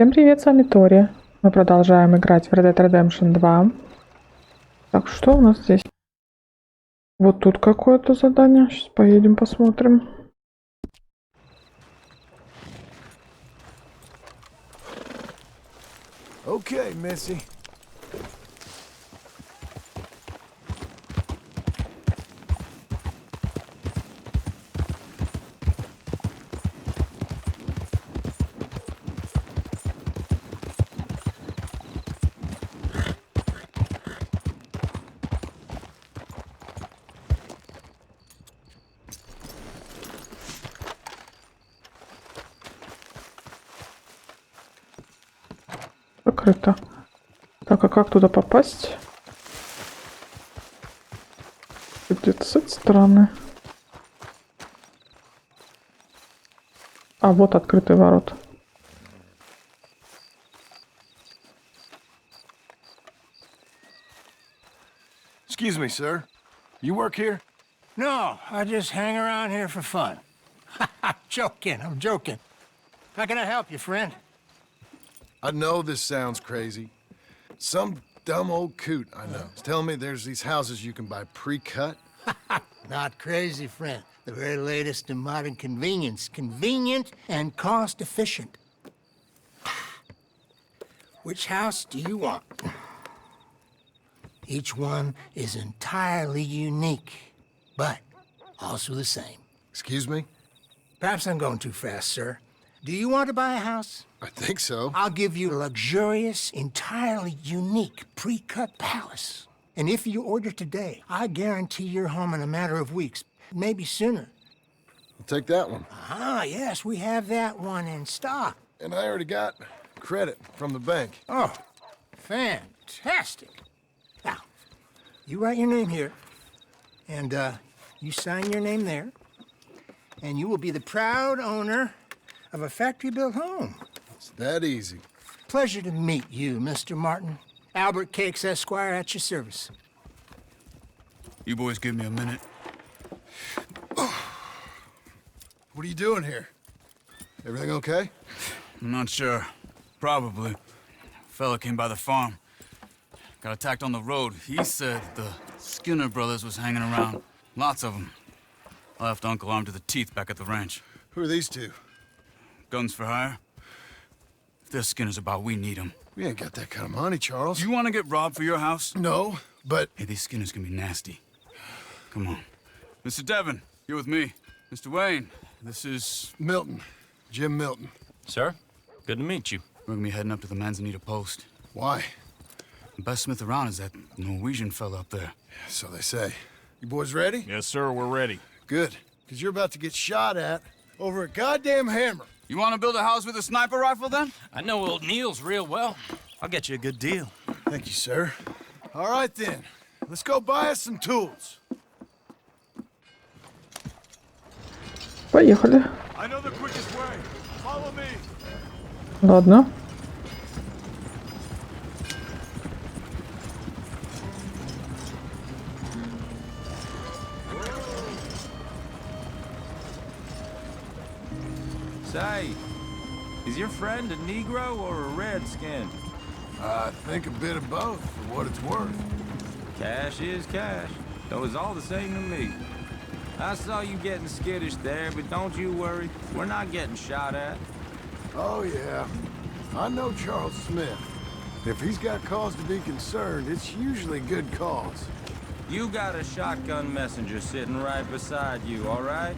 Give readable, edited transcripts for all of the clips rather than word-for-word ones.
Всем привет, с вами Тори. Мы продолжаем играть в Red Dead Redemption 2. Так, что у нас здесь? Вот тут какое-то задание. Сейчас поедем посмотрим. Okay, Missy. Закрыто. Так, а как туда попасть? Где-то с этой стороны. А, вот открытые ворота. Excuse me, sir. You work here? No, I just hang around here for fun. I'm joking. How can I help you, friend? I know this sounds crazy. Some dumb old coot I know is telling me there's these houses you can buy pre-cut. Not crazy, friend. The very latest in modern convenience. Convenient and cost-efficient. Which house do you want? Each one is entirely unique, but also the same. Excuse me? Perhaps I'm going too fast, sir. Do you want to buy a house? I think so. I'll give you a luxurious, entirely unique pre-cut palace. And if you order today, I guarantee you're home in a matter of weeks, maybe sooner. I'll take that one. Ah, yes, we have that one in stock. And I already got credit from the bank. Oh, fantastic. Now, you write your name here, and you sign your name there, and you will be the proud owner of a factory-built home. It's that easy. Pleasure to meet you, Mr. Martin. Albert Cakes, Esquire, at your service. You boys give me a minute. What are you doing here? Everything okay? I'm not sure. Probably. Fella came by the farm. Got attacked on the road. He said the Skinner brothers was hanging around. Lots of them. I left Uncle armed to the teeth back at the ranch. Who are these two? Guns for hire? If there's Skinners about, we need them. We ain't got that kind of money, Charles. Do you want to get robbed for your house? No, but... Hey, these Skinners can be nasty. Come on. Mr. Devon, you're with me. Mr. Wayne, this is... Milton. Jim Milton. Sir, good to meet you. We're gonna be heading up to the Manzanita post. Why? The best smith around is that Norwegian fella up there. So they say. You boys ready? Yes, sir, we're ready. Good. Because you're about to get shot at over a goddamn hammer. You want to build a house with a sniper rifle, then? I know old Neil's real well. I'll get you a good deal. Thank you, sir. All right, then. Let's go buy us some tools. Поехали. I know the quickest way. Follow me. Ладно. Say, is your friend a Negro or a Redskin? I think a bit of both, for what it's worth. Cash is cash, though it's all the same to me. I saw you getting skittish there, but don't you worry. We're not getting shot at. Oh, yeah. I know Charles Smith. If he's got cause to be concerned, it's usually good cause. You got a shotgun messenger sitting right beside you, all right?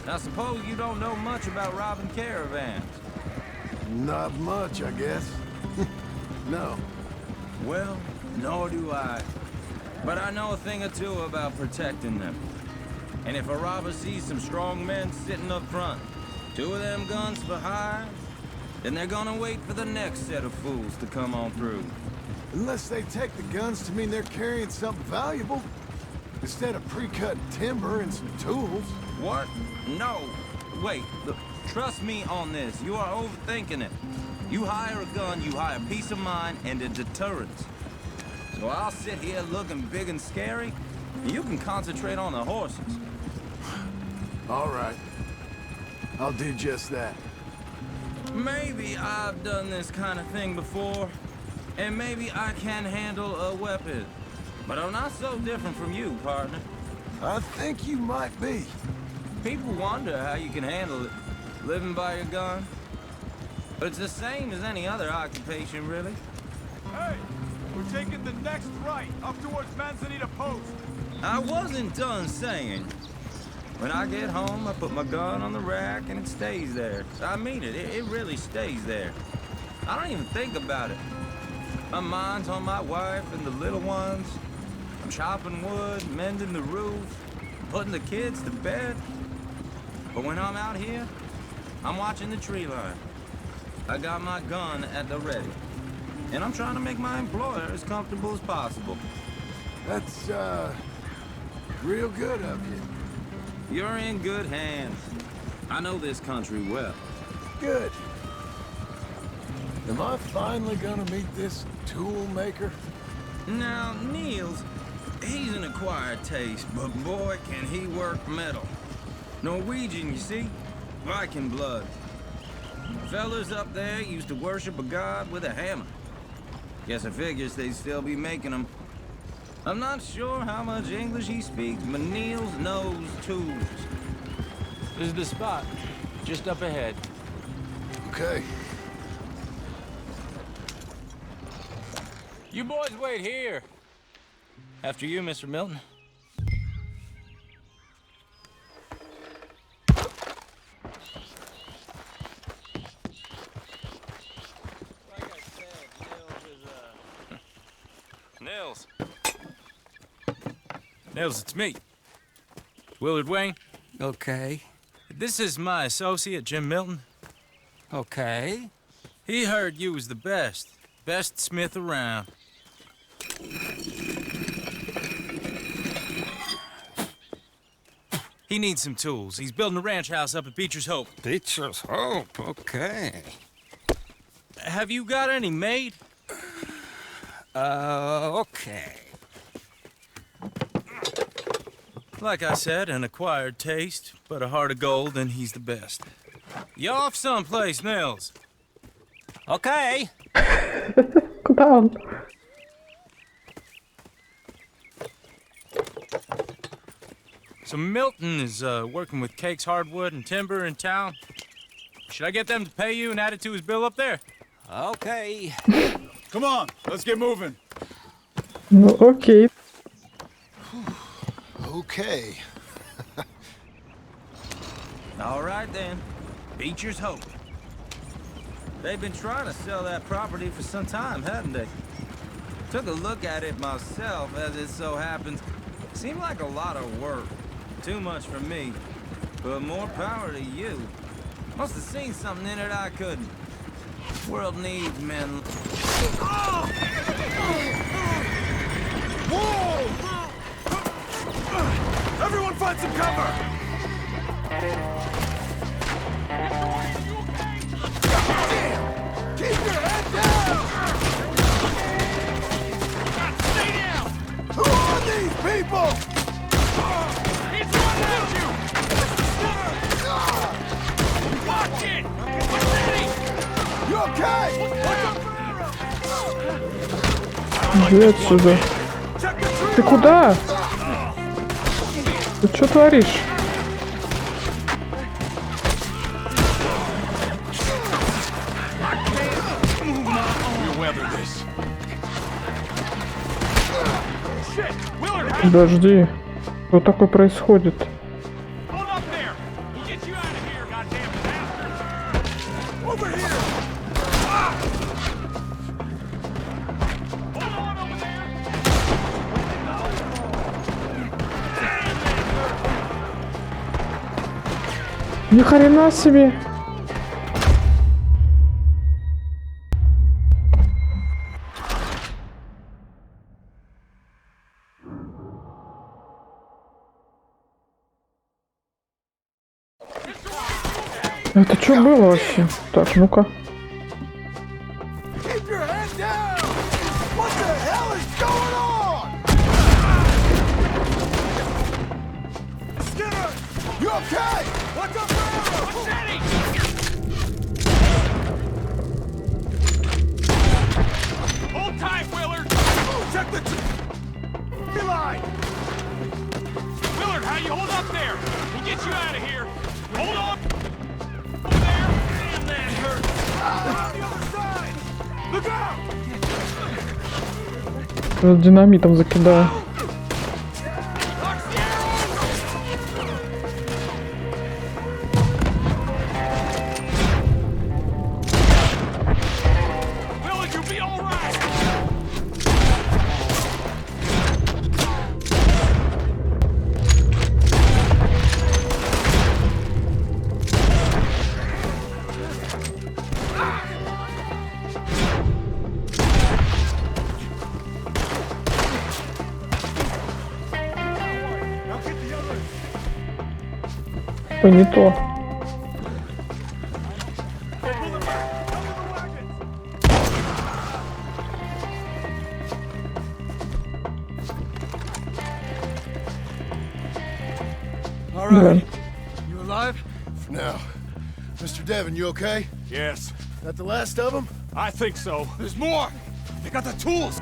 Now suppose you don't know much about robbing caravans. Not much, I guess. No. Well, nor do I. But I know a thing or two about protecting them. And if a robber sees some strong men sitting up front, two of them guns for hire, then they're gonna wait for the next set of fools to come on through. Unless they take the guns to mean they're carrying something valuable. Instead of pre-cut timber and some tools. What? No. Wait, look, trust me on this. You are overthinking it. You hire a gun, you hire peace of mind and a deterrent. So I'll sit here looking big and scary, and you can concentrate on the horses. All right. I'll do just that. Maybe I've done this kind of thing before, and maybe I can handle a weapon. But I'm not so different from you, partner. I think you might be. People wonder how you can handle it, living by your gun. But it's the same as any other occupation, really. Hey, we're taking the next right, up towards Manzanita Post. I wasn't done saying. When I get home, I put my gun on the rack and it stays there. I mean it, it really stays there. I don't even think about it. My mind's on my wife and the little ones. I'm chopping wood, mending the roof, putting the kids to bed. But when I'm out here, I'm watching the tree line. I got my gun at the ready. And I'm trying to make my employer as comfortable as possible. That's, real good of you. You're in good hands. I know this country well. Good. Am I finally gonna meet this tool maker? Now, Niels, he's an acquired taste, but boy, can he work metal. Norwegian, you see? Viking blood. Fellas up there used to worship a god with a hammer. Guess I figures they'd still be making them. I'm not sure how much English he speaks, but Niels knows tools. This is the spot, just up ahead. Okay. You boys wait here. After you, Mr. Milton. Nils. Nils, it's me. Willard Wayne. Okay. This is my associate, Jim Milton. Okay. He heard you was the best smith around. He needs some tools. He's building a ranch house up at Beecher's Hope. Beecher's Hope, okay. Have you got any made? Okay. Like I said, an acquired taste, but a heart of gold, and he's the best. You off someplace, Nils? Okay. Куда он? So Milton is working with Cake's Hardwood and Timber in town. Should I get them to pay you and add it to his bill up there? Okay. Come on, let's get moving. Ну, окей. Okay. All right then. Beecher's Hope. They've been trying to sell that property for some time, haven't they? Took a look at it myself, as it so happens. Seemed like a lot of work. Too much for me. But more power to you. Must have seen something in it I couldn't. World needs men. Whoa! Everyone find some cover! Damn! Keep your head down! Stay down! Who are these people? He's running at you! Watch it! You okay? Иди отсюда. Ты куда? Ты что творишь? Подожди. Что такое происходит? Ни хрена себе. Это что было вообще? Так, ну-ка. Keep your head down! What the hell is going on? Skinner! You okay? What's up, What's that? Динамитом закидаю. Ой, не то. All right. You alive? For now. Mr. Devon, you okay? Yes. That the last of them? I think so. There's more. They got the tools.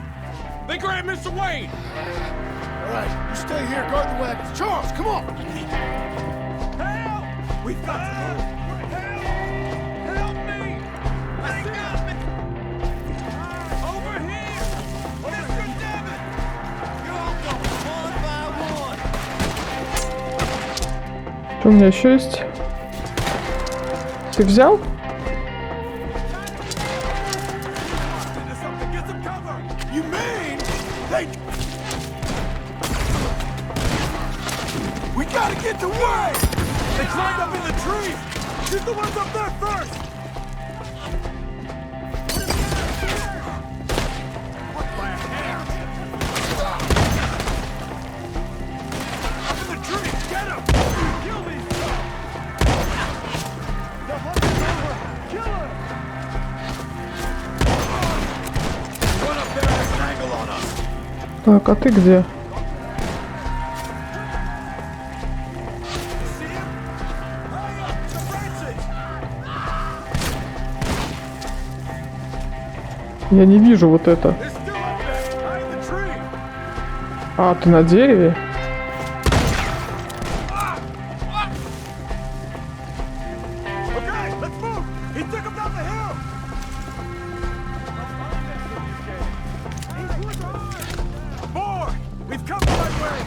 They grabbed Mr. Wayne. All right, you stay here, guard the wagons. Charles, come on! Help! We've got to move. Help! Help me! They got me! Over here! Mr. Devon! You'll go one by one. Что у меня еще есть? Ты взял? Into something, get some cover! You mean they... We gotta get the way! They climbed up in the trees! Shoot the ones up there first! What the hell? Up in the trees! Get him! Kill these guys! The hunt is over! Kill him! Run up there and has an angle on us! Так, а ты где? See him? Hurry up! The branches! Я не вижу вот это. They're still up there! Behind the tree! А, ты на дереве? Okay, let's move! He took him down the hill! More! We've come the right way!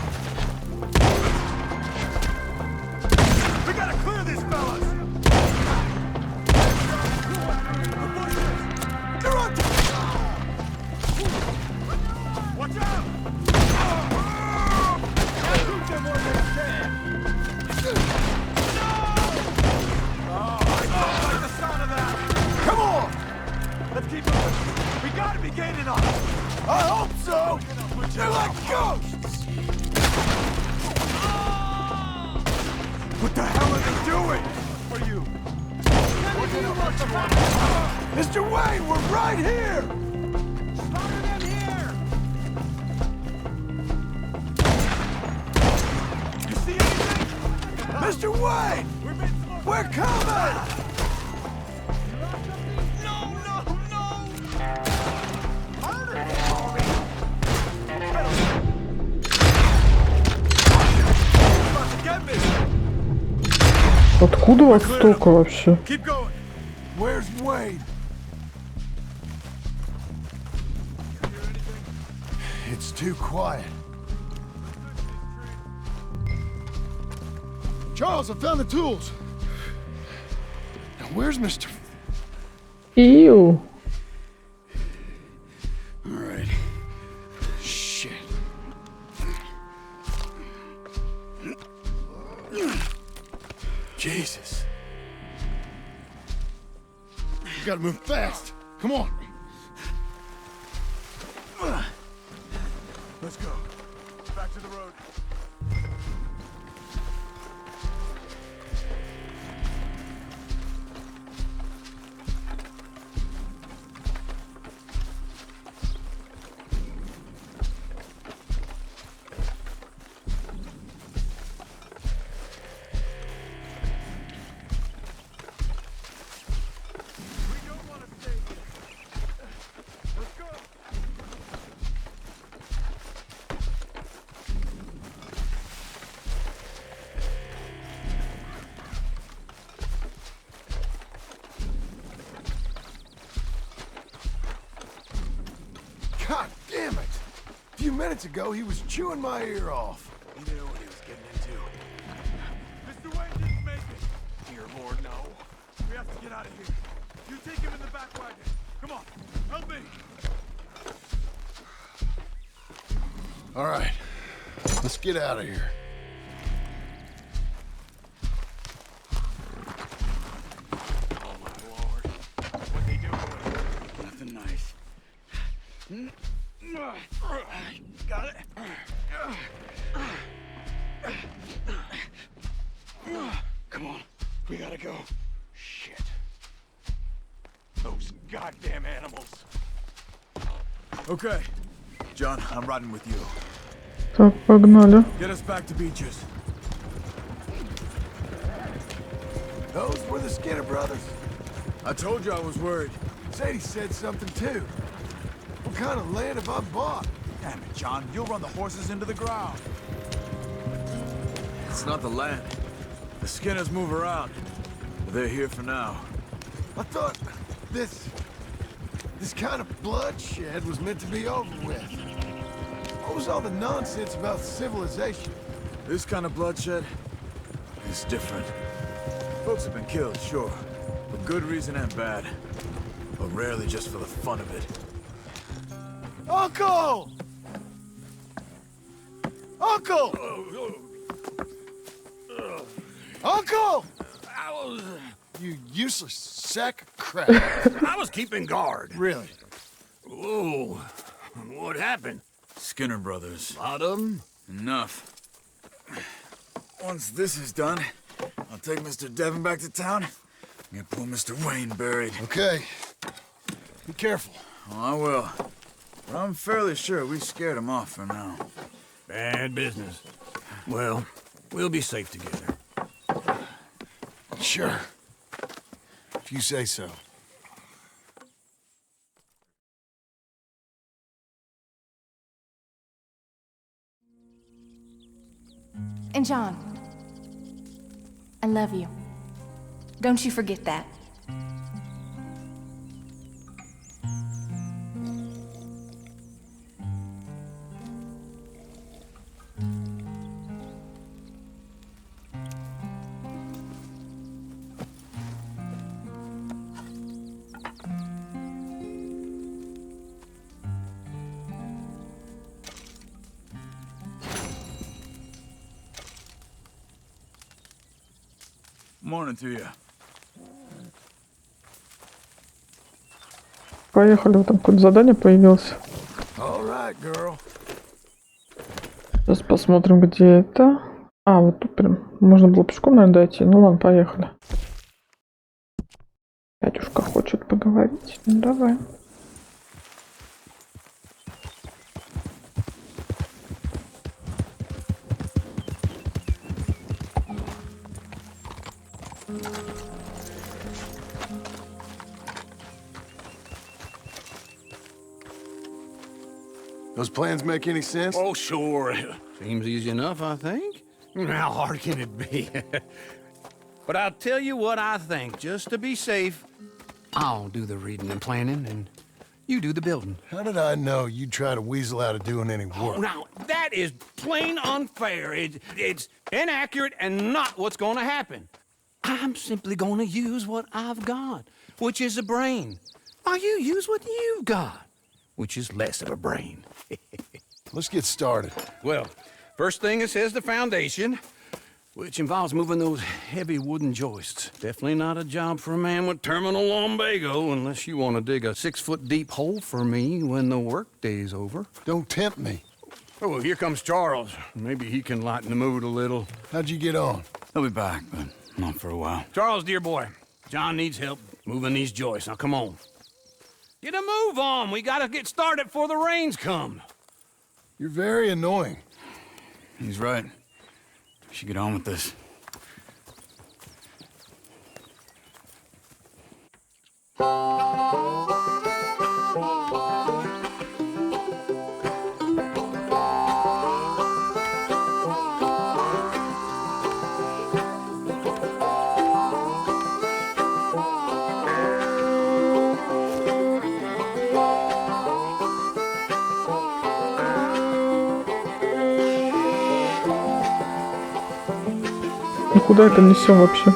We gotta clear these fellas! The bushes! They're on Watch out! Shoot them where they stand! Oh, I don't like the sound of that! Come on! Let's keep moving! We gotta be gaining on them! I hope so! They're like ghosts! What the hell are they doing? For you. Mr. Wayne, we're right here! Slaughter them here! You see anything? Mr. Wayne! We're coming! No, no, no! Murder him! About to get me! Откуда вас столько вообще? Keep going! Where's Wayne? It's too quiet. Charles, I found the tools. Now where's Mr. Иу. All right. Shit. Jesus. You gotta move fast. Come on. Let's go. Back to the road. We don't want to stay here. Let's go. God damn it! A few minutes ago, he was chewing my ear off. He knew what he was getting into. Mr. Wayne didn't make it. Dear Lord, no. We have to get out of here. You take him in the back wagon. Come on, help me. All right, let's get out of here. Oh, my Lord. What's he doing? Nothing nice. Got it. Come on, we gotta go. Shit. Those goddamn animals. Okay. John, I'm riding with you. Так, погнали. Get us back to Beaches. Those were the Skinner brothers. I told you I was worried. Sadie said something too. What kind of land have I bought? Damn it, John. You'll run the horses into the ground. It's not the land. The Skinners move around. But they're here for now. I thought this kind of bloodshed was meant to be over with. What was all the nonsense about civilization? This kind of bloodshed is different. Folks have been killed, sure. For good reason and bad. But rarely just for the fun of it. Uncle! Uncle! Uncle! You useless sack of crap. I was keeping guard. Really? Whoa. What happened? Skinner brothers. Lot of them? Enough. Once this is done, I'll take Mr. Devon back to town and get poor Mr. Wayne buried. Okay. Be careful. Oh, I will. But I'm fairly sure we scared him off for now. Bad business. Well, we'll be safe together. Sure. If you say so. And John, I love you. Don't you forget that. Morning to you. Поехали, вот там какое-то задание появилось. All right, girl. Сейчас посмотрим, где это. А, вот тут прям. Можно было пешком, наверное, дойти. Ну ладно, поехали. Дядюшка хочет поговорить. Ну давай. Those plans make any sense? Oh, sure. Seems easy enough, I think. How hard can it be? But I'll tell you what I think. Just to be safe, I'll do the reading and planning, and you do the building. How did I know you'd try to weasel out of doing any Oh, work? now, that is plain unfair. It's inaccurate and not what's going to happen. I'm simply going to use what I've got, which is a brain. While you use what you've got, which is less of a brain. Let's get started. Well, first thing it says the foundation, which involves moving those heavy wooden joists. Definitely not a job for a man with terminal lumbago, unless you want to dig a 6-foot deep hole for me when the workday's over. Don't tempt me. Oh, here comes Charles. Maybe he can lighten the mood a little. How'd you get on? He'll be back, but not for a while. Charles, dear boy, John needs help moving these joists. Now, come on. Get a move on. We gotta get started before the rains come. You're very annoying. He's right. We should get on with this. куда это несем вообще?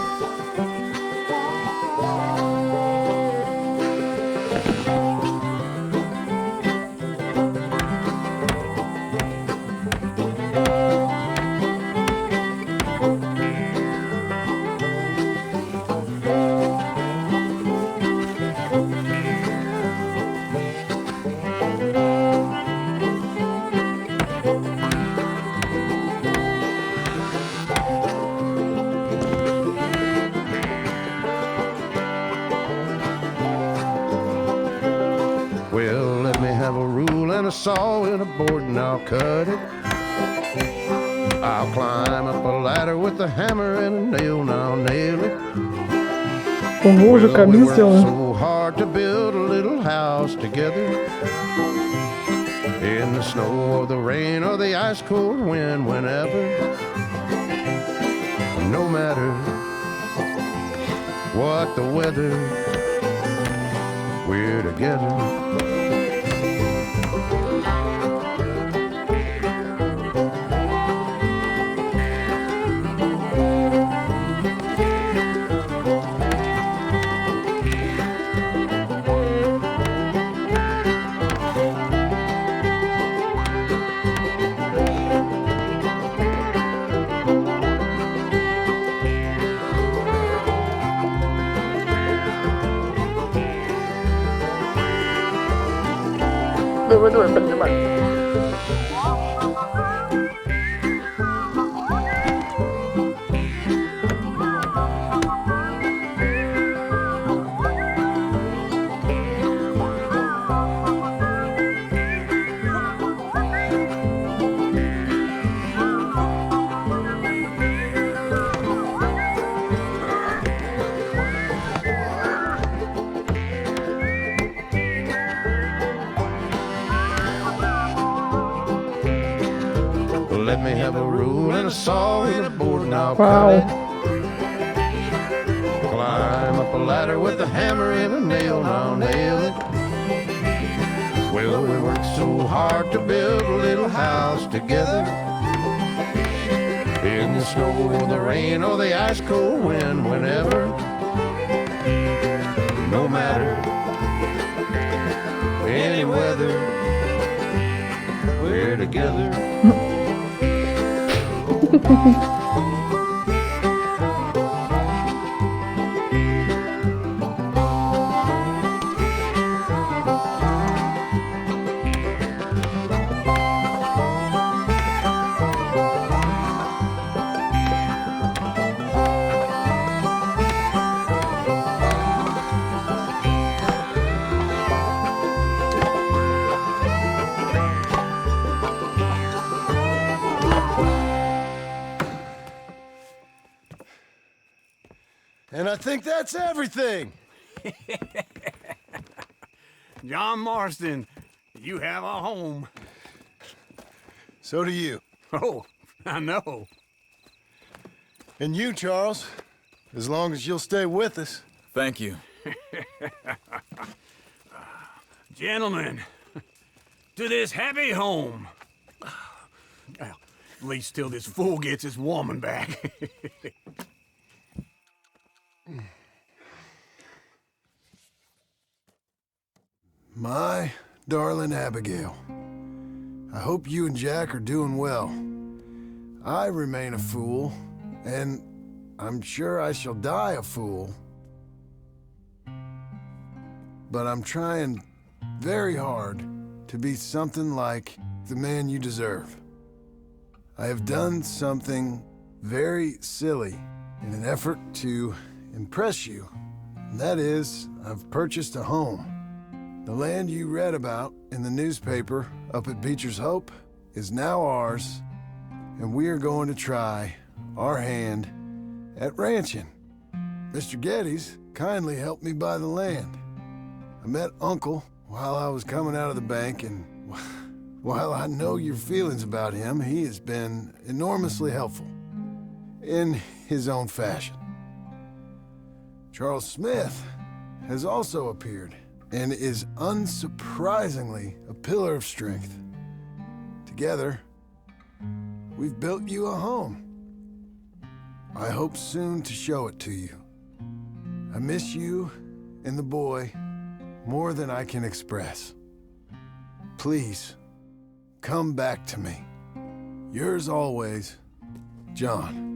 Well, let me have a rule and a saw and a board and I'll cut it. I'll climb up a ladder with a hammer and a nail and I'll nail it. Ого, уже камин сделан. So hard to build a little house together. In the snow or the rain or the ice cold wind, whenever. No matter what the weather, we're together. Давай, давай, поднимай. Let me have a rule and a saw and a board and I'll Wow. cut it. Climb up a ladder with a hammer and a nail and I'll nail it. Well, we worked so hard to build a little house together. In the snow or the rain or the ice cold wind, whenever. No matter any weather, we're together. And I think that's everything. John Marston, you have a home. So do you. Oh, I know. And you, Charles, as long as you'll stay with us. Thank you. Gentlemen, to this happy home. Well, at least till this fool gets his woman back. My darling Abigail, I hope you and Jack are doing well. I remain a fool, and I'm sure I shall die a fool. But I'm trying very hard to be something like the man you deserve. I have done something very silly in an effort to impress you. And that is, I've purchased a home. The land you read about in the newspaper up at Beecher's Hope is now ours, and we are going to try our hand at ranching. Mr. Geddes kindly helped me buy the land. I met Uncle while I was coming out of the bank, and while I know your feelings about him, he has been enormously helpful in his own fashion. Charles Smith has also appeared and is unsurprisingly a pillar of strength. Together, we've built you a home. I hope soon to show it to you. I miss you and the boy more than I can express. Please, come back to me. Yours always, John.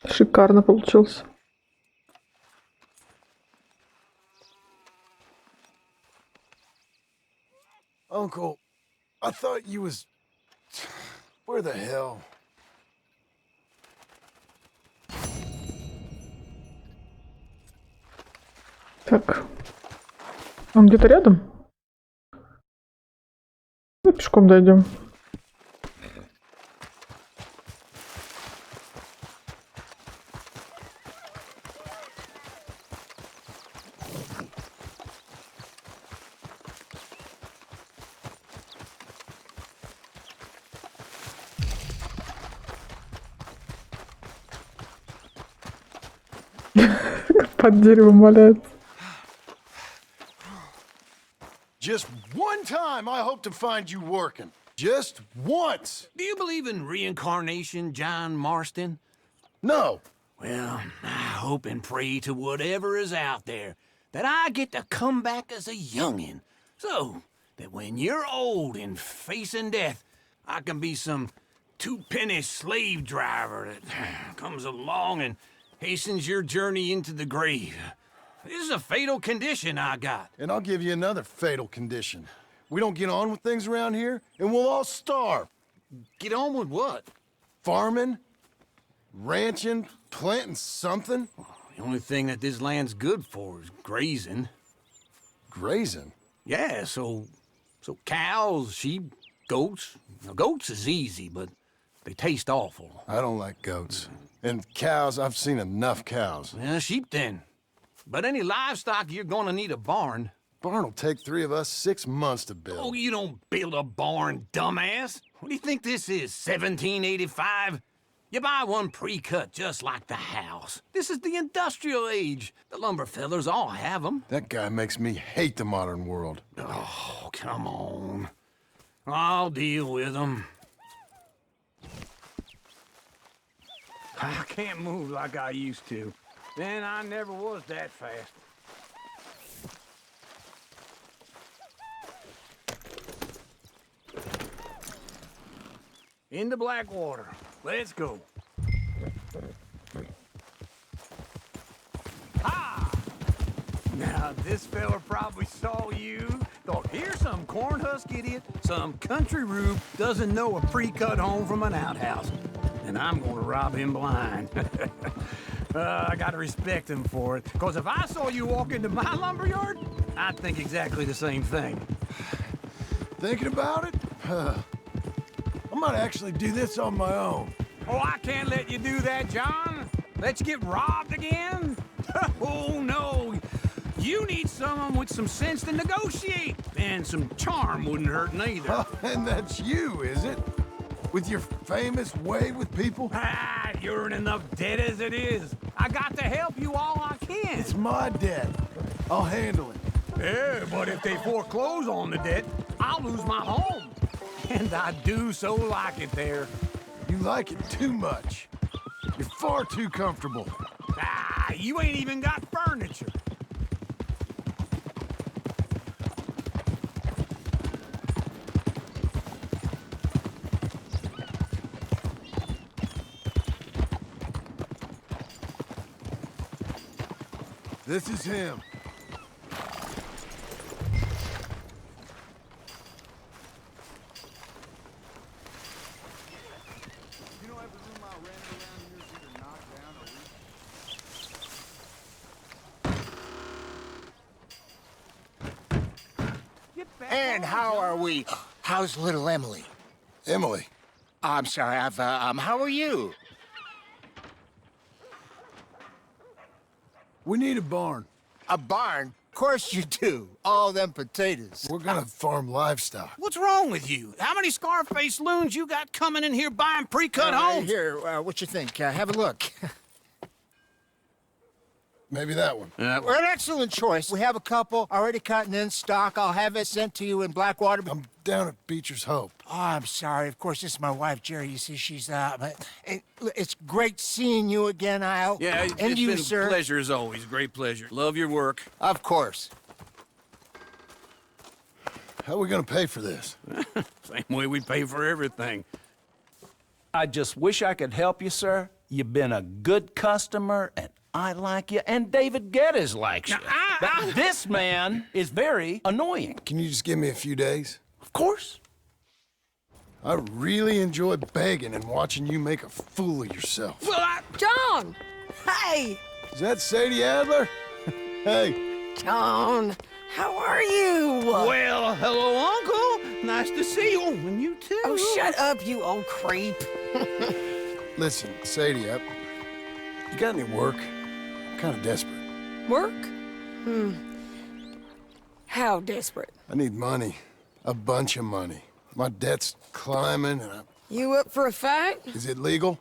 Шикарно получился. Uncle, I thought you was... Where the hell? Так. Он где-то рядом? Ну, пешком дойдем. Под деревом валяется. Just one time I hope to find you working. Just once. Do you believe in reincarnation, John Marston? No. Well, I hope and pray to whatever is out there that I get to come back as a youngin', so that when you're old and facing death, I can be some two-penny slave driver that comes along and hastens your journey into the grave. This is a fatal condition I got. And I'll give you another fatal condition. We don't get on with things around here, and we'll all starve. Get on with what? Farming, ranching, planting something. The only thing that this land's good for is grazing. Grazing? Yeah, so cows, sheep, goats. Now, goats is easy, but they taste awful. I don't like goats. And cows, I've seen enough cows. Yeah, sheep then. But any livestock, you're gonna need a barn. Barn will take 3 of us 6 months to build. Oh, you don't build a barn, dumbass. What do you think this is, 1785? You buy one pre-cut just like the house. This is the industrial age. The lumber fellers all have them. That guy makes me hate the modern world. Oh, come on. I'll deal with them. I can't move like I used to. Then I never was that fast. Into Blackwater. Let's go. Ha! Now, this fella probably saw you, thought, here's some cornhusk idiot, some country rube doesn't know a pre-cut home from an outhouse. And I'm gonna rob him blind. I gotta respect him for it, because if I saw you walk into my lumberyard, I'd think exactly the same thing. Thinking about it? I might actually do this on my own. Oh, I can't let you do that, John. Let you get robbed again? Oh, no. You need someone with some sense to negotiate. And some charm wouldn't hurt neither. Oh, and that's you, is it? With your famous way with people? Ah, you're in enough debt as it is. I got to help you all I can. It's my debt. I'll handle it. Yeah, but if they foreclose on the debt, I'll lose my home. And I do so like it there. You like it too much. You're far too comfortable. Ah, you ain't even got furniture. This is him. And how are we? How's little Emily? Emily. I'm sorry, how are you? We need a barn. A barn? Of course you do. All them potatoes. We're gonna farm livestock. What's wrong with you? How many Scarface loons you got coming in here buying pre-cut homes? Here, what you think? Have a look. Maybe that one. We're an excellent choice. We have a couple already cut and in stock. I'll have it sent to you in Blackwater. I'm down at Beecher's Hope. Oh, I'm sorry. Of course, this is my wife, Jerry. You see, she's but it's great seeing you again, Al. Yeah, and it's you, been sir. a pleasure as always. Great pleasure. Love your work. Of course. How are we gonna pay for this? Same way we pay for everything. I just wish I could help you, sir. You've been a good customer, and I like you, and David Geddes likes you. But this man is very annoying. Can you just give me a few days? Of course. I really enjoy begging and watching you make a fool of yourself. Well, John! Hey! Is that Sadie Adler? Hey. John, how are you? well, hello, Uncle. Nice to see you. Oh, and you too. Oh, shut up, you old creep. Listen, Sadie, you got any work? I'm kind of desperate. Work? How desperate? I need money. A bunch of money. My debt's climbing and You up for a fight? Is it legal?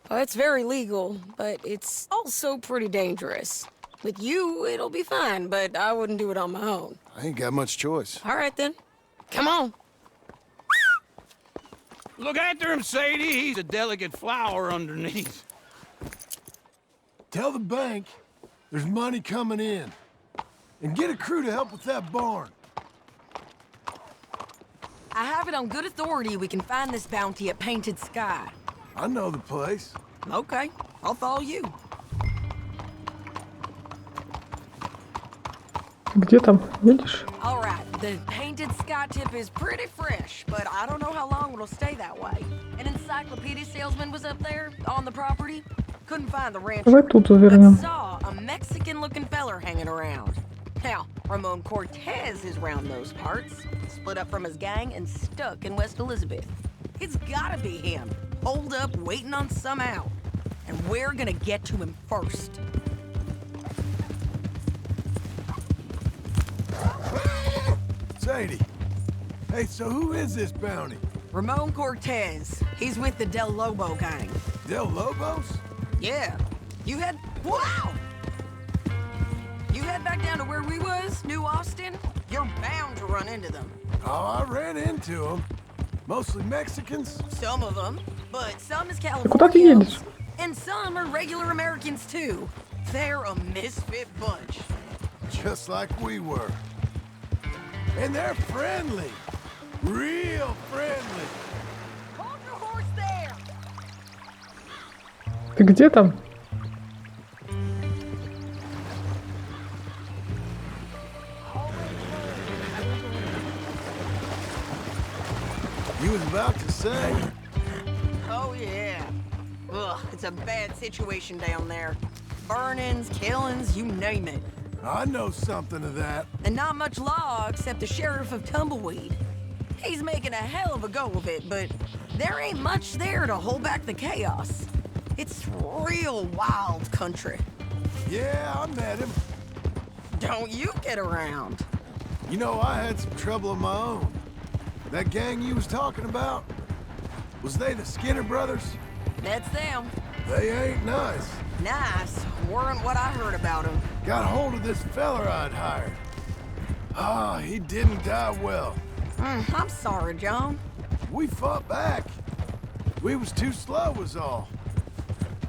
Well, it's very legal, but it's also pretty dangerous. With you, it'll be fine, but I wouldn't do it on my own. I ain't got much choice. All right, then. Come on. Look after him, Sadie. He's a delicate flower underneath. Tell the bank there's money coming in. And get a crew to help with that barn. I have it on good authority we can find this bounty at Painted Sky. I know the place. Okay, I'll follow you. Где там? Видишь? All right, the Painted Sky tip is pretty fresh, but I don't know how long it'll stay that way. An encyclopedia salesman was up there on the property. Couldn't find the rancher, Давай тут but завернем. saw a Mexican-looking feller hanging around. Now, Ramon Cortez is round those parts, split up from his gang and stuck in West Elizabeth. It's gotta be him, holed up waiting on some out. And we're gonna get to him first. Sadie. Hey, so who is this bounty? Ramon Cortez. He's with the Del Lobo gang. Del Lobos? Yeah. You head... Wow! You head back down to where we was, New Austin, you're bound to run into them. Oh, I ran into them. Mostly Mexicans. Some of them, but some is Куда ты едешь? Californians. And some are regular Americans, too. They're a misfit bunch. Just like we were. And they're friendly. Real friendly. Hold your horse there! Ты где там? You was about to say? Oh, yeah. Ugh, it's a bad situation down there. Burnings, killings, you name it. I know something of that. And not much law except the sheriff of Tumbleweed. He's making a hell of a go of it, but there ain't much there to hold back the chaos. It's real wild country. Yeah, I met him. Don't you get around. You know, I had some trouble of my own. That gang you was talking about, was they the Skinner brothers? That's them. They ain't nice. Nice. Weren't what I heard about them. Got hold of this feller I'd hired. Ah, he didn't die well. I'm sorry, John. We fought back. We was too slow was all.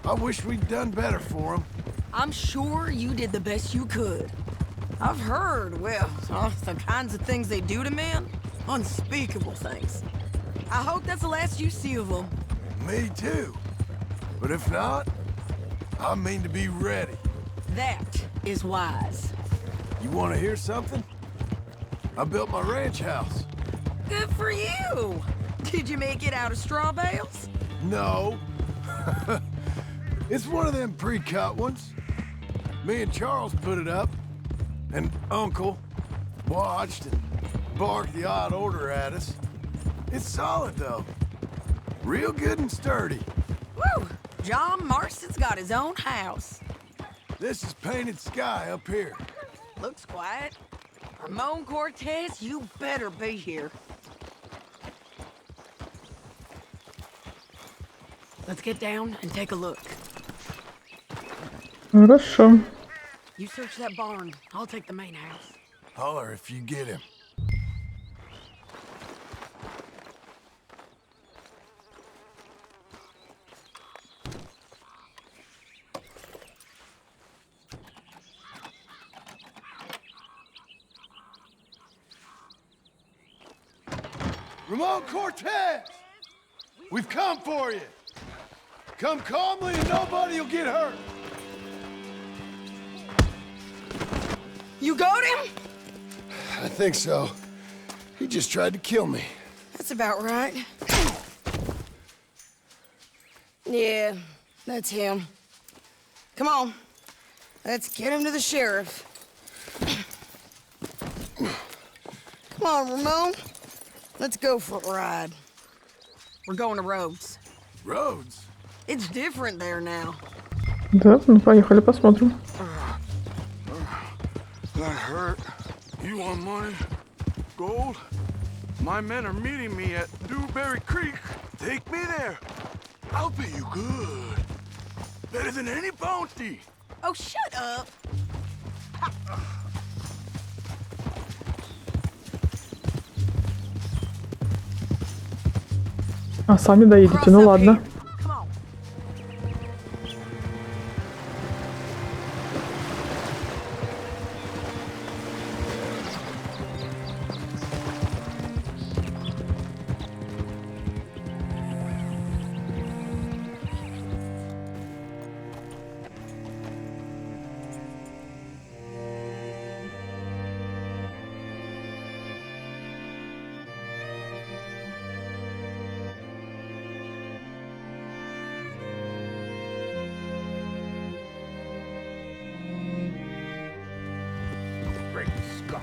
I wish we'd done better for him. I'm sure you did the best you could. I've heard, well, the kinds of things they do to men. Unspeakable things. I hope that's the last you see of them. Me too. But if not, I mean to be ready. That is wise. You want to hear something? I built my ranch house. Good for you. Did you make it out of straw bales? No. It's one of them pre-cut ones. Me and Charles put it up, and Uncle watched and barked the odd order at us. It's solid, though. Real good and sturdy. Woo! John Marston's got his own house. This is painted sky up here. Looks quiet. Ramon Cortez, you better be here. Let's get down and take a look. Хорошо. You search that barn. I'll take the main house. Holler if you get him. Ramon Cortez! We've come for you! Come calmly and nobody will get hurt! You got him? I think so. He just tried to kill me. That's about right. Yeah, that's him. Come on. Let's get him to the sheriff. Come on, Ramon. Let's go for a ride. We're going to Rhodes. Rhodes? It's different there now. Да, ну поехали посмотрим. That hurt. You want money? Gold? My men are meeting me at Dewberry Creek. Take me there. I'll pay you good. Better than any bounty. Oh, shut up. А сами доедете, ну ладно. Great Scott.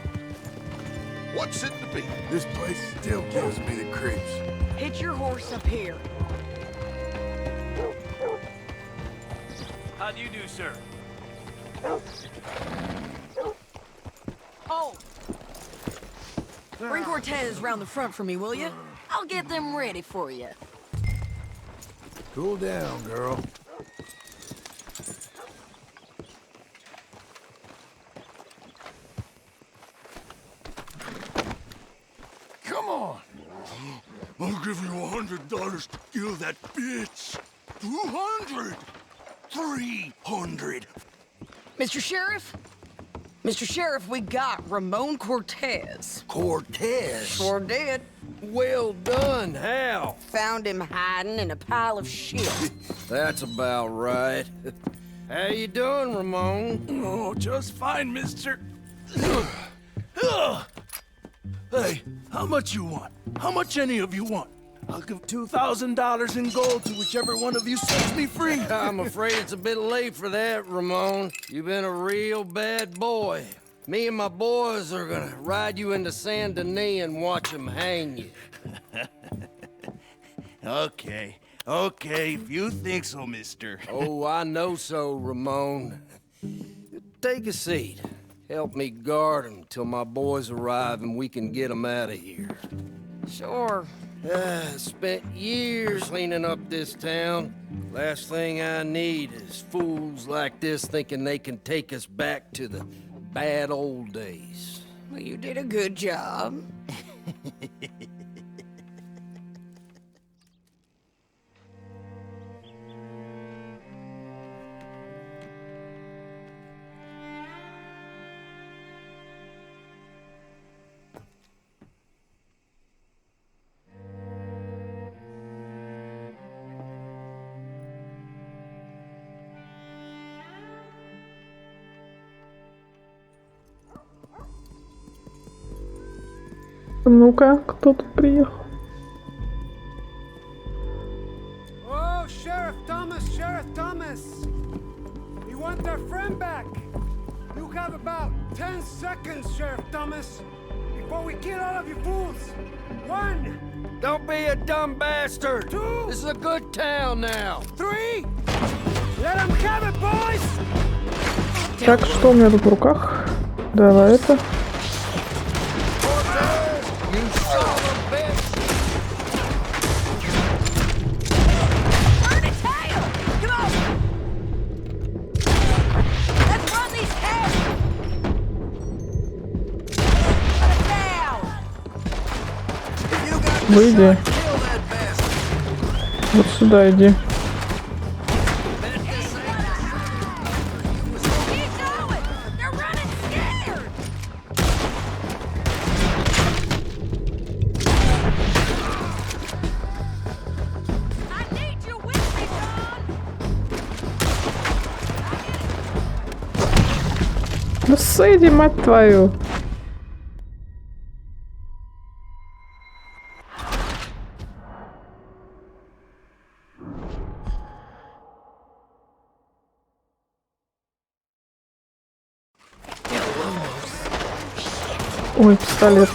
What's it to be? This place still gives me the creeps. Hitch your horse up here. How do you do, sir? Oh! Bring Cortez round the front for me, will you? I'll get them ready for you. Cool down, girl. Come on. I'll give you $100 to kill that bitch. 200. 300. Mr. Sheriff? Mr. Sheriff, we got Ramon Cortez. Cortez? Sure did. Well done, Hal. Found him hiding in a pile of shit. That's about right. How you doing, Ramon? Oh, just fine, mister. Hey, how much you want? How much any of you want? I'll give $2,000 in gold to whichever one of you sets me free. I'm afraid it's a bit late for that, Ramon. You've been a real bad boy. Me and my boys are gonna ride you into Saint Denis and watch them hang you. Okay, if you think so, mister. Oh, I know so, Ramon. Take a seat. Help me guard them till my boys arrive and we can get them out of here. Sure. Spent years cleaning up this town. Last thing I need is fools like this thinking they can take us back to the bad old days. Well, you did a good job. Ну-ка, кто тут приехал? Oh, Sheriff Thomas! We want our friend back! You have about 10 seconds, Sheriff Thomas, before we kill all of you fools! 1! Don't be a dumb bastard! 2! This is a good town now! 3! Let them have it, boys! Так, что у меня тут в руках? Давай это. Выйди. Вот сюда иди. Ну сыди, мать твою. Ой, пистолет.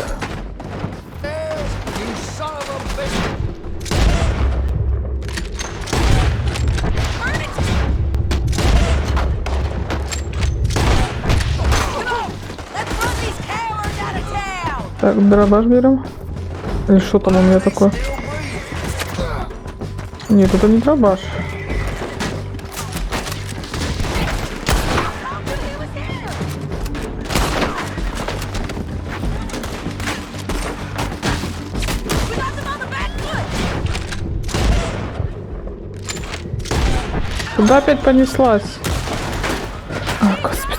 Так, дробаш берем. Или что там у меня такое? Нет, это не дробаш. Куда опять понеслась? О, Господи.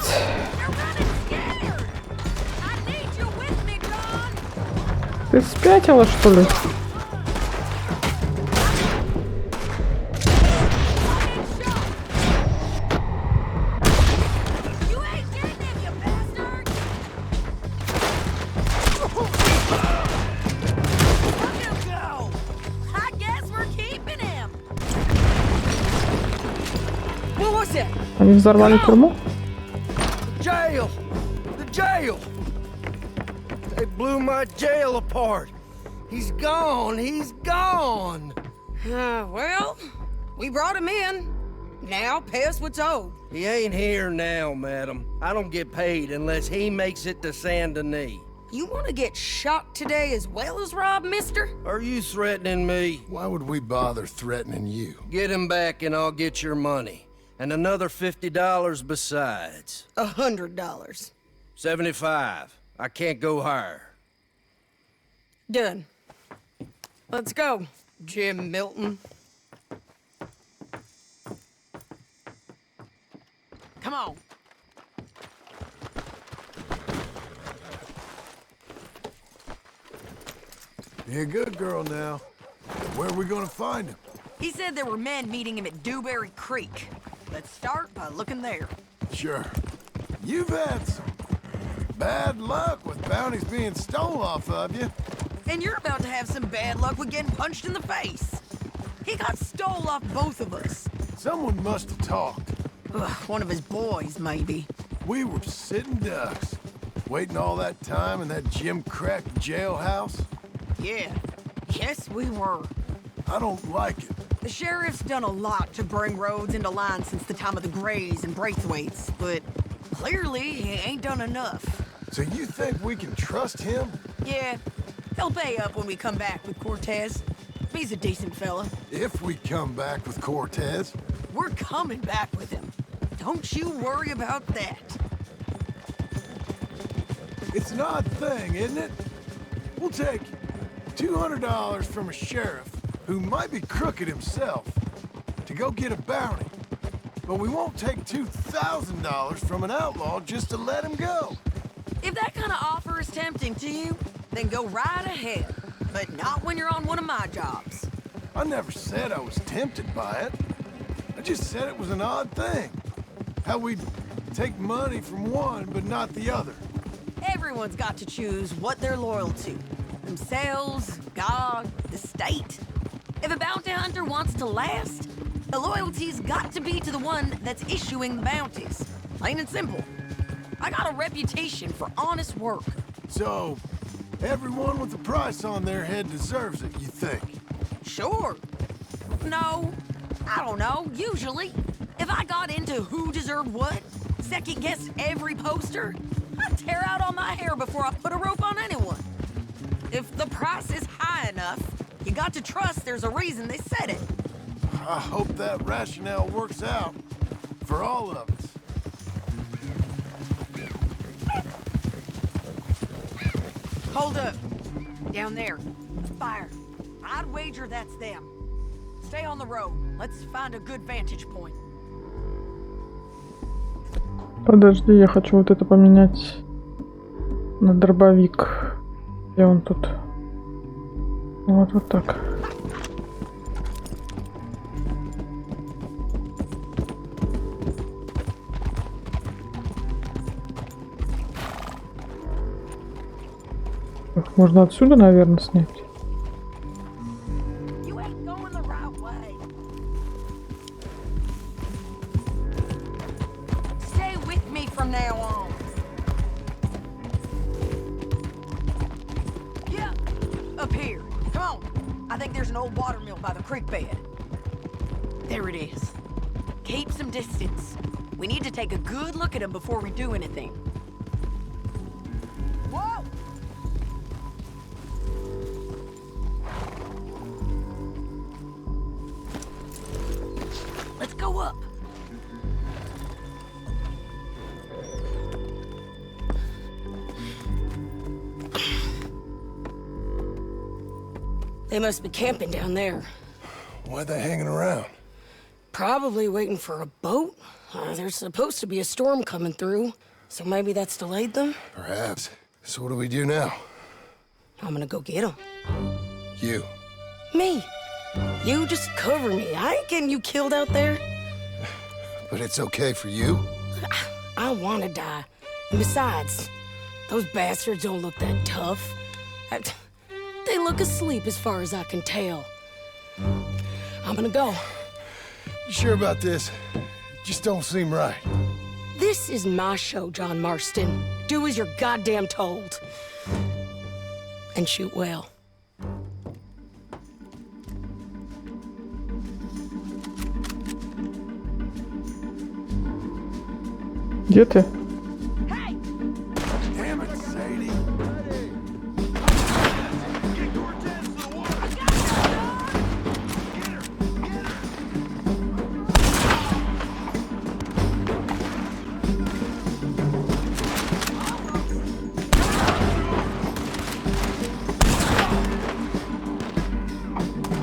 Ты спятила, что ли? Они взорвали тюрьму? Jail! The jail! They blew my jail apart. He's gone. He's gone. Well, we brought him in. Now pay us what's owed. He ain't here now, madam. I don't get paid unless he makes it to Saint Denis. You want to get shot today as well as Rob, mister? Are you threatening me? Why would we bother threatening you? Get him back and I'll get your money. And another $50 besides. $100. 75. I can't go higher. Done. Let's go, Jim Milton. Come on. Be a good girl now. Where are we gonna find him? He said there were men meeting him at Dewberry Creek. Let's start by looking there. Sure. You've had some bad luck with bounties being stole off of you. And you're about to have some bad luck with getting punched in the face. He got stole off both of us. Someone must have talked. Ugh, one of his boys, maybe. We were sitting ducks, waiting all that time in that gim-crack jailhouse. Yeah. Yes, we were. I don't like it. The sheriff's done a lot to bring roads into line since the time of the Grays and Braithwaites, but clearly he ain't done enough. So you think we can trust him? Yeah, he'll pay up when we come back with Cortez. He's a decent fella. If we come back with Cortez. We're coming back with him. Don't you worry about that. It's an odd thing, isn't it? We'll take $200 from a sheriff who might be crooked himself to go get a bounty. But we won't take $2,000 from an outlaw just to let him go. If that kind of offer is tempting to you, then go right ahead. But not when you're on one of my jobs. I never said I was tempted by it. I just said it was an odd thing. How we'd take money from one but not the other. Everyone's got to choose what they're loyal to. Themselves, God, the state. If a bounty hunter wants to last, the loyalty's got to be to the one that's issuing the bounties. Plain and simple. I got a reputation for honest work. So, everyone with a price on their head deserves it, you think? Sure. No, I don't know, usually. If I got into who deserved what, Second guess every poster? I'd tear out all my hair before I put a rope on anyone. If the price is high enough, you got to trust there's a reason they said it. I hope that rationale works out for all of us. Hold up. Down there. Fire. I'd wager that's them. Stay on the road. Let's find a good vantage point. Подожди, я хочу вот это поменять на дробовик. Где он тут? Вот так. Так, можно отсюда, наверное, снять. Creek bed. There it is. Keep some distance. We need to take a good look at him before we do anything. Whoa! Let's go up. They must be camping down there. Why are they hanging around? Probably waiting for a boat. There's supposed to be a storm coming through, so maybe that's delayed them? Perhaps. So what do we do now? I'm gonna go get them. You? Me. You just cover me. I ain't getting you killed out there. But it's okay for you? I wanna die. And besides, those bastards don't look that tough. They look asleep as far as I can tell. I'm gonna go. You sure about this? Just don't seem right. This is my show, John Marston. Do as you're goddamn told. And shoot well. Где ты? Damn it, Sadie.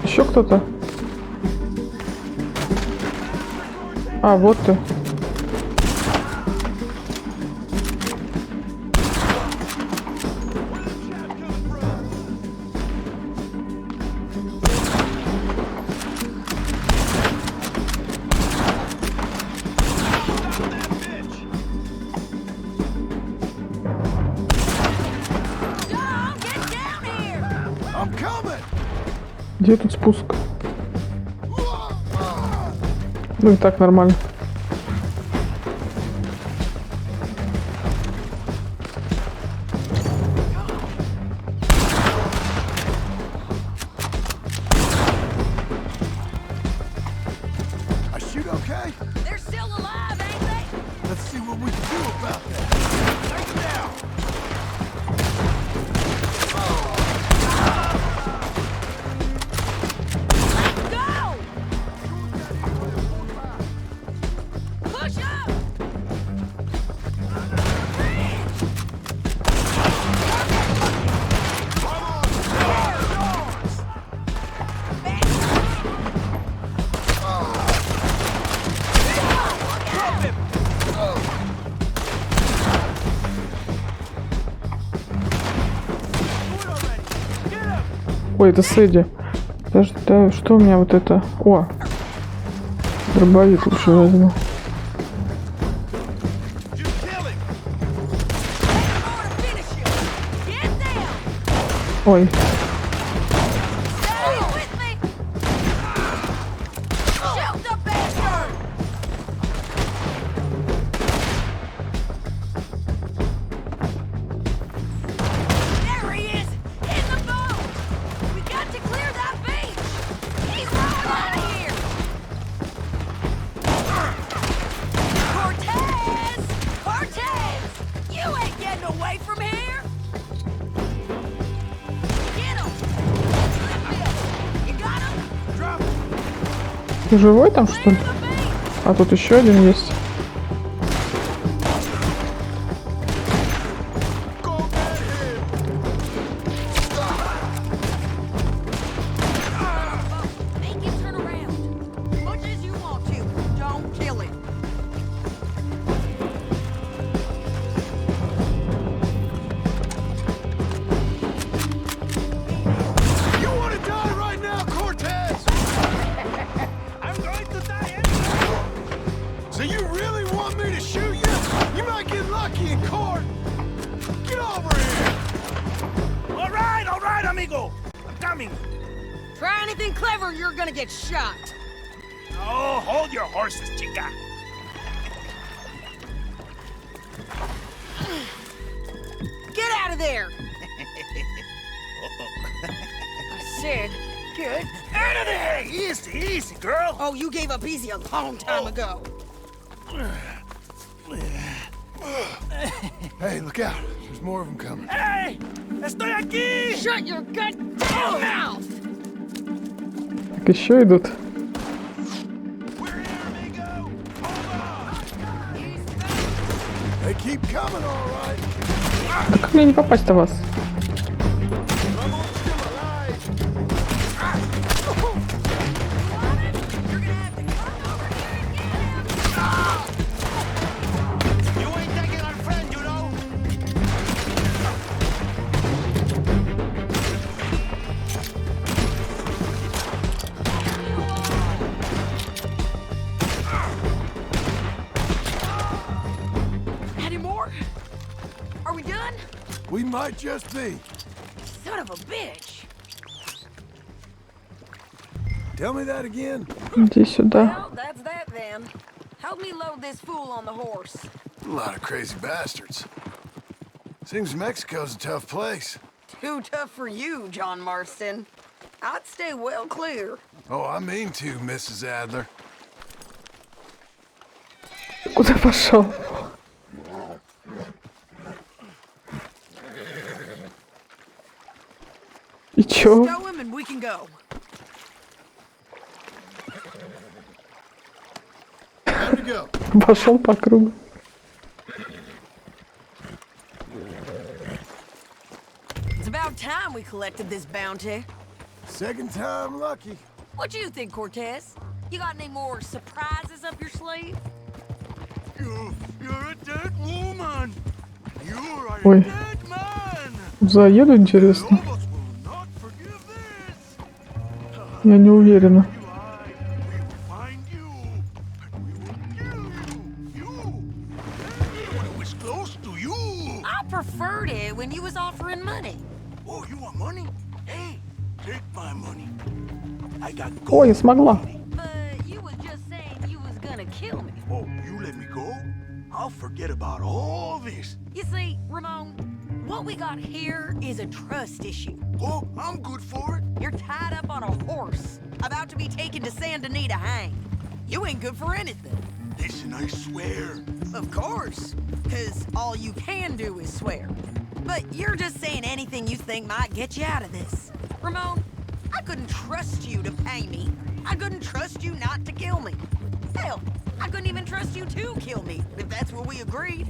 Еще кто-то? А, вот ты. Где тут спуск? Ну и так нормально. Ой, это Сэдди. Подожди, да, что у меня вот это? О! Дробовик лучше возьму. Ой. Cortez! Ты живой там, что ли? А тут еще один есть. Try anything clever, you're gonna get shot. Oh, hold your horses, chica. Get out of there! I said, get out of there! Easy, easy, girl. Oh, you gave up easy a long time ago. Hey, look out. There's more of them coming. Hey! Estoy aquí! Shut your goddamn mouth! Так еще идут. They keep coming, all right. А как мне не попасть-то вас? We might just be. Son of a bitch. Tell me that again. Иди сюда. Well, that's that then. Help me load this fool on the horse. A lot of crazy bastards. Seems Mexico's a tough place. Too tough for you, John Marston. I'd stay well clear. Oh, I mean to, Mrs. Adler. Куда пошел? И чё? Stow him and we can go. Time to go. Пошел по кругу. It's about time we collected this bounty. Second time lucky. What do you think, Cortez? You got any more surprises up your sleeve? You're a dead woman. You're a Ой. dead man. Заеду, интересно. Я не уверена. I preferred it when you was offering money. Oh, you want money? Hey, take my money. I got Ой, я смогла. But you was just saying you was gonna kill me. Oh, you let me go? I'll forget about all this. You see, Ramon, what we got here is a trust issue. Oh, I'm good for it. You're tied up on a horse, about to be taken to Santa Anita to hang. You ain't good for anything. Listen, I swear. Of course, because all you can do is swear. But you're just saying anything you think might get you out of this. Ramon, I couldn't trust you to pay me. I couldn't trust you not to kill me. Hell, I couldn't even trust you to kill me, if that's what we agreed.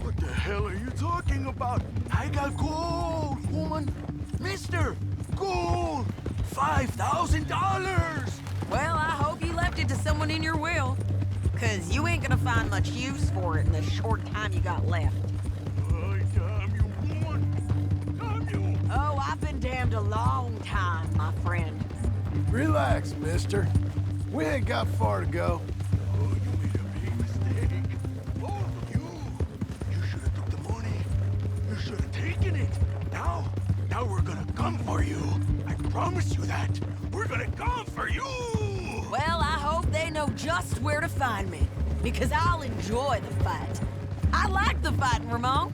What the hell are you talking about? I got gold, woman. Mister, gold. $5,000. Well, I hope you left it to someone in your will. Because you ain't gonna find much use for it in the short time you got left. Oh, damn you, woman. Damn you. Oh, I've been damned a long time, my friend. Relax, mister. We ain't got far to go. Oh, you made a big mistake. Oh, you should have took the money. You should have taken it. Now we're gonna come for you. I promise you that. We're gonna come for you. Well, I hope they know just where to find me. Because I'll enjoy the fight. I like the fighting, Ramon.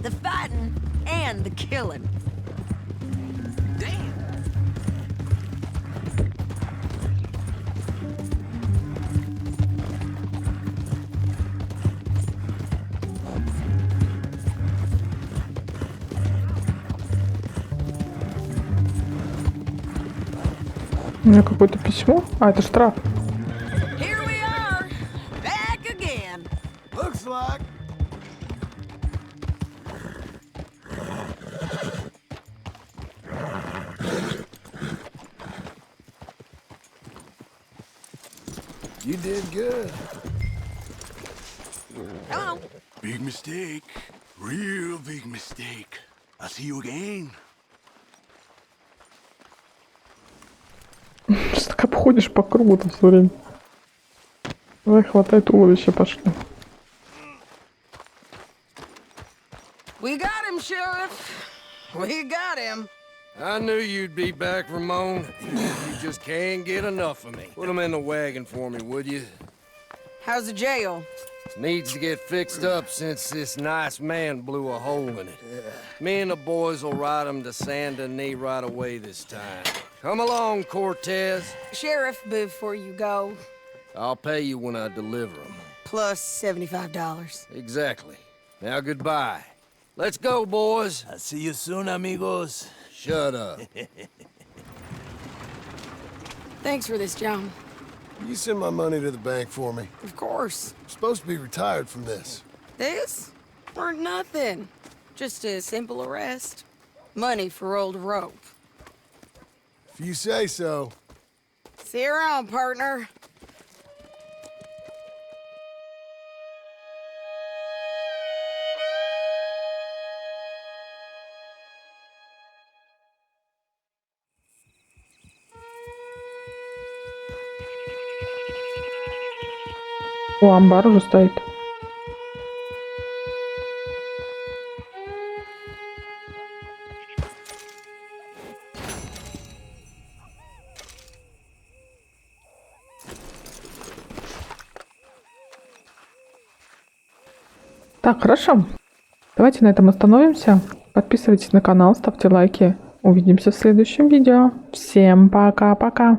The fighting and the killing. Damn. У меня какое-то письмо. А, это штраф. You did good. Hello. Big mistake. Real big mistake. I'll see you again. Что так обходишь по кругу-то все время? Давай, хватай туловище, пошли. We got him, Sheriff. We got him. I knew you'd be back, Ramon. You just can't get enough of me. Put him in the wagon for me, would you? How's the jail? Needs to get fixed up since this nice man blew a hole in it. Me and the boys will ride him to Saint Denis right away this time. Come along, Cortez. Sheriff, before you go, I'll pay you when I deliver him. plus $75. Exactly. Now goodbye. Let's go, boys. I'll see you soon, amigos. Shut up. Thanks for this, John. You send my money to the bank for me. Of course. I'm supposed to be retired from this. This? Or nothing. Just a simple arrest. Money for old rope. If you say so. See you around, partner. О, амбар уже стоит. Так, хорошо. Давайте на этом остановимся. Подписывайтесь на канал, ставьте лайки. Увидимся в следующем видео. Всем пока-пока.